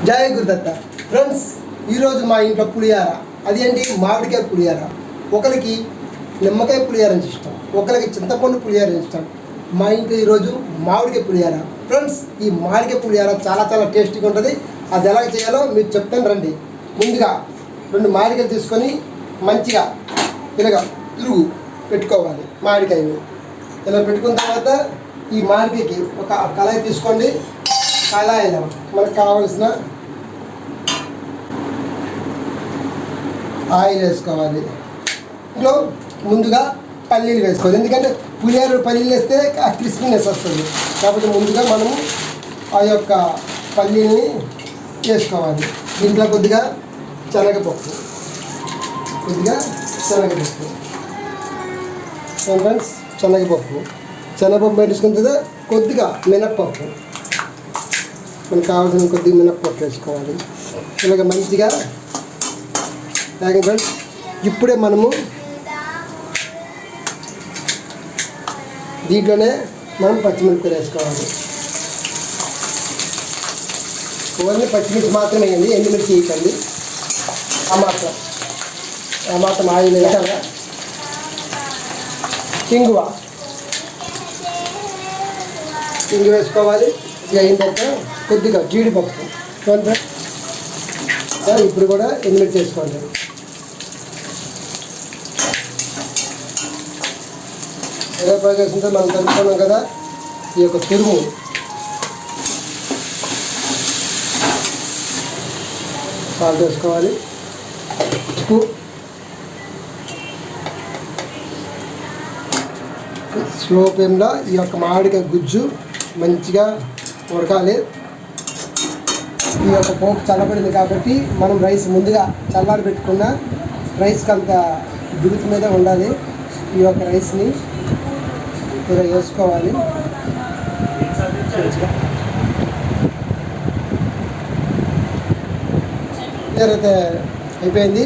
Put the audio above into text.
జయ Gurudatta. Friends, ఈరోజు మా ఇంట్లో పులిహార. అదేంటి, మామిడికాయ పులిహార. ఒకరికి నిమ్మకాయ పులిహార అంటే ఇష్టం, ఒకరికి చింతపండు పులిహార ఇష్టం. మా ఇంట్లో ఈరోజు మామిడికాయ పులిహార. ఫ్రెండ్స్, ఈ మామిడికాయ పులిహార చాలా చాలా టేస్టీగా ఉంటుంది. అది ఎలా చేయాలో మీరు చెప్తాను రండి. ముందుగా 2 మామిడికాయలు తీసుకొని మంచిగా ఇలాగ తిరుగు పెట్టుకోవాలి. మామిడికాయని ఇలా పెట్టుకున్న తర్వాత ఈ మామిడికాయకి ఒక కళాయి తీసుకోండి. కళాయిలో మనకు కావలసిన ఆయిల్ వేసుకోవాలి. ఇంట్లో ముందుగా పల్లీలు వేసుకోవాలి, ఎందుకంటే పులిహోర పల్లీలు వేస్తే ఆ క్రిస్పీనెస్ వస్తుంది. కాబట్టి ముందుగా మనము ఆ యొక్క పల్లీని వేసుకోవాలి. దీంట్లో కొద్దిగా శనగపప్పు ఫ్రెండ్స్, శనగపప్పు వేసుకున్న తర్వాత కొద్దిగా మినప్పప్పు, మనకు కావాల్సిన కొద్దిగా మినప్పప్పు వేసుకోవాలి. ఇలాగ మంచిగా వేగం ఫ్రెండ్స్. ఇప్పుడే మనము దీంట్లోనే మనం పచ్చిమిరపకాయలు వేసుకోవాలి. ఓన్లీ పచ్చిమిర్చి మాత్రమే వేయండి, ఎండుమిర్చి వేయకండి. ఆ మాత్రం ఆయిల్ వేసాక ఇంగువ వేసుకోవాలి. ఇక అయిన తర్వాత కొద్దిగా జీడిపప్పు. ఇప్పుడు కూడా ఎండుమిర్చి వేసుకోండి. కరివేపాకు వేసుకుంటే మనం కలుపుకున్నాం కదా, ఈ యొక్క తురుము సాల్ట్ వేసుకోవాలి. ఉప్పు, స్లో ఫ్లేమ్లో ఈ యొక్క మామిడికాయ గుజ్జు మంచిగా ఉడకాలి. ఈ యొక్క పోపు చల్లబడింది కాబట్టి మనం రైస్ ముందుగా చల్లారి పెట్టుకున్న రైస్కి అంత దిగుతు మీద ఉండాలి. ఈ యొక్క రైస్ని ఇలా వేసుకోవాలి. మంచిగా అయితే అయిపోయింది.